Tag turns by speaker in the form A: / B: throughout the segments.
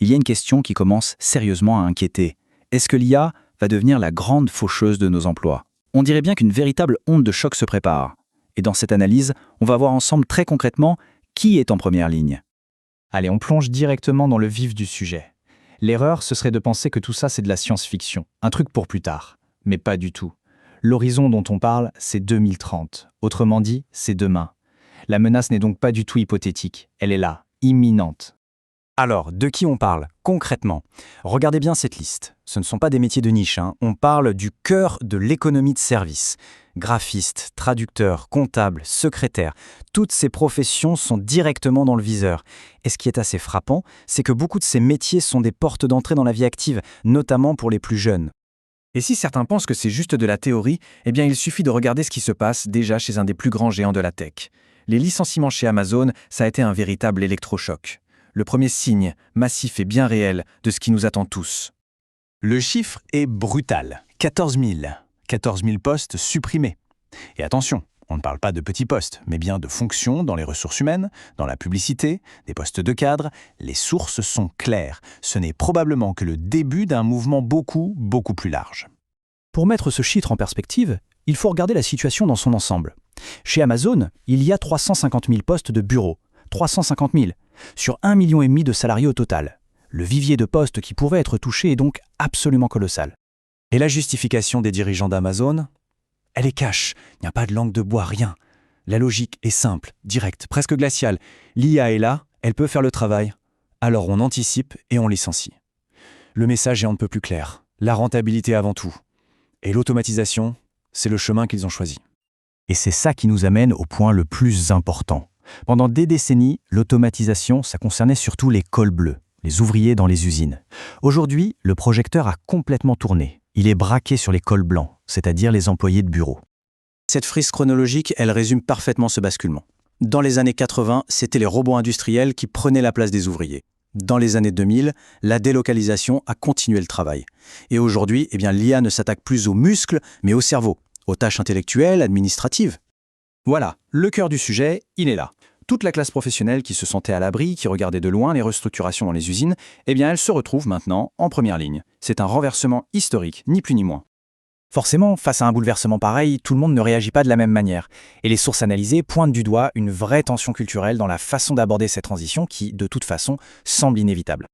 A: il y a une question qui commence sérieusement à inquiéter. Est-ce que l'IA va devenir la grande faucheuse de nos emplois? On dirait bien qu'une véritable onde de choc se prépare. Et dans cette analyse, on va voir ensemble très concrètement qui est en première ligne.
B: Allez, on plonge directement dans le vif du sujet. L'erreur, ce serait de penser que tout ça, c'est de la science-fiction, un truc pour plus tard. Mais pas du tout. L'horizon dont on parle, c'est 2030. Autrement dit, c'est demain. La menace n'est donc pas du tout hypothétique. Elle est là, imminente.
C: Alors, de qui on parle, concrètement? Regardez bien cette liste. Ce ne sont pas des métiers de niche, On parle du cœur de l'économie de service. Graphistes, traducteurs, comptables, secrétaires, toutes ces professions sont directement dans le viseur. Et ce qui est assez frappant, c'est que beaucoup de ces métiers sont des portes d'entrée dans la vie active, notamment pour les plus jeunes.
D: Et si certains pensent que c'est juste de la théorie, eh bien il suffit de regarder ce qui se passe déjà chez un des plus grands géants de la tech. Les licenciements chez Amazon, ça a été un véritable électrochoc. Le premier signe, massif et bien réel, de ce qui nous attend tous.
E: Le chiffre est brutal. 14 000. 14 000 postes supprimés. Et attention, on ne parle pas de petits postes, mais bien de fonctions dans les ressources humaines, dans la publicité, des postes de cadre. Les sources sont claires. Ce n'est probablement que le début d'un mouvement beaucoup plus large.
A: Pour mettre ce chiffre en perspective, il faut regarder la situation dans son ensemble. Chez Amazon, il y a 350 000 postes de bureau. 350 000, sur 1,5 million de salariés au total. Le vivier de postes qui pourrait être touché est donc absolument colossal.
C: Et la justification des dirigeants d'Amazon? Elle est cash, il n'y a pas de langue de bois, rien. La logique est simple, directe, presque glaciale. L'IA est là, elle peut faire le travail. Alors on anticipe et on licencie. Le message est un peu plus clair. La rentabilité avant tout. Et l'automatisation, c'est le chemin qu'ils ont choisi.
A: Et c'est ça qui nous amène au point le plus important. Pendant des décennies, l'automatisation, ça concernait surtout les cols bleus, les ouvriers dans les usines. Aujourd'hui, le projecteur a complètement tourné. Il est braqué sur les cols blancs, c'est-à-dire les employés de bureau.
C: Cette frise chronologique, elle résume parfaitement ce basculement. Dans les années 80, c'était les robots industriels qui prenaient la place des ouvriers. Dans les années 2000, la délocalisation a continué le travail. Et aujourd'hui, l'IA ne s'attaque plus aux muscles, mais au cerveau, aux tâches intellectuelles, administratives. Voilà, le cœur du sujet, il est là. Toute la classe professionnelle qui se sentait à l'abri, qui regardait de loin les restructurations dans les usines, elle se retrouve maintenant en première ligne. C'est un renversement historique, ni plus ni moins.
B: Forcément, face à un bouleversement pareil, tout le monde ne réagit pas de la même manière. Et les sources analysées pointent du doigt une vraie tension culturelle dans la façon d'aborder cette transition qui, de toute façon, semble inévitable.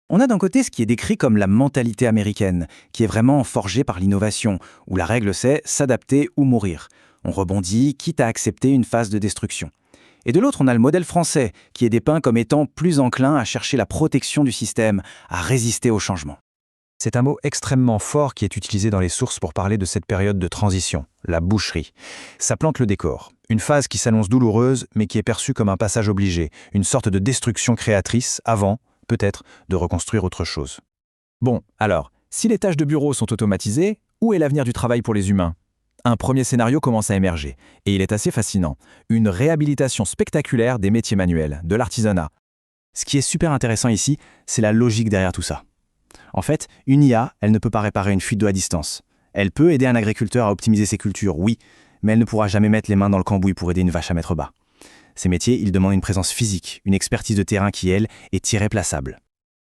B: On a d'un côté ce qui est décrit comme la mentalité américaine, qui est vraiment forgée par l'innovation, où la règle c'est s'adapter ou mourir. On rebondit, quitte à accepter une phase de destruction. Et de l'autre, on a le modèle français, qui est dépeint comme étant plus enclin à chercher la protection du système, à résister au changement.
C: C'est un mot extrêmement fort qui est utilisé dans les sources pour parler de cette période de transition, la boucherie. Ça plante le décor. Une phase qui s'annonce douloureuse, mais qui est perçue comme un passage obligé, une sorte de destruction créatrice avant, peut-être, de reconstruire autre chose.
D: Bon, alors, si les tâches de bureau sont automatisées, où est l'avenir du travail pour les humains? Un premier scénario commence à émerger, et il est assez fascinant. Une réhabilitation spectaculaire des métiers manuels, de l'artisanat.
A: Ce qui est super intéressant ici, c'est la logique derrière tout ça. En fait, une IA, elle ne peut pas réparer une fuite d'eau à distance. Elle peut aider un agriculteur à optimiser ses cultures, oui, mais elle ne pourra jamais mettre les mains dans le cambouis pour aider une vache à mettre bas. Ces métiers, ils demandent une présence physique, une expertise de terrain qui, elle, est irréplaçable.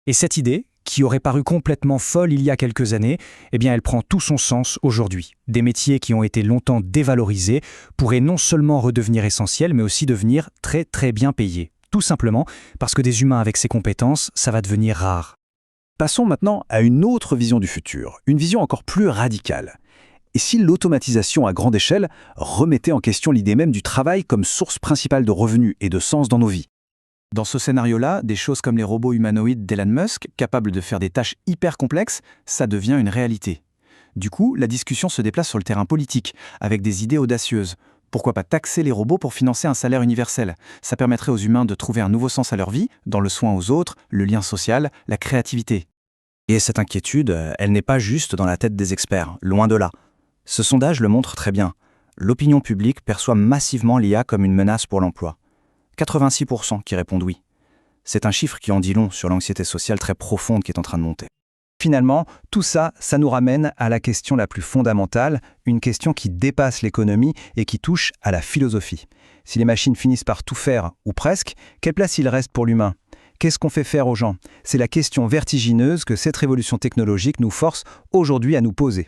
B: Et cette idée, qui aurait paru complètement folle il y a quelques années, elle prend tout son sens aujourd'hui. Des métiers qui ont été longtemps dévalorisés pourraient non seulement redevenir essentiels, mais aussi devenir très très bien payés. Tout simplement parce que des humains avec ces compétences, ça va devenir rare.
E: Passons maintenant à une autre vision du futur, une vision encore plus radicale. Et si l'automatisation à grande échelle remettait en question l'idée même du travail comme source principale de revenus et de sens dans nos vies?
D: Dans ce scénario-là, des choses comme les robots humanoïdes d'Elon Musk, capables de faire des tâches hyper complexes, ça devient une réalité. Du coup, la discussion se déplace sur le terrain politique, avec des idées audacieuses. Pourquoi pas taxer les robots pour financer un salaire universel? Ça permettrait aux humains de trouver un nouveau sens à leur vie, dans le soin aux autres, le lien social, la créativité.
A: Et cette inquiétude, elle n'est pas juste dans la tête des experts, loin de là. Ce sondage le montre très bien. L'opinion publique perçoit massivement l'IA comme une menace pour l'emploi. 86% qui répondent oui. C'est un chiffre qui en dit long sur l'anxiété sociale très profonde qui est en train de monter.
B: Finalement, tout ça, ça nous ramène à la question la plus fondamentale, une question qui dépasse l'économie et qui touche à la philosophie. Si les machines finissent par tout faire, ou presque, quelle place il reste pour l'humain?
D: Qu'est-ce qu'on fait faire aux gens? C'est la question vertigineuse que cette révolution technologique nous force aujourd'hui à nous poser.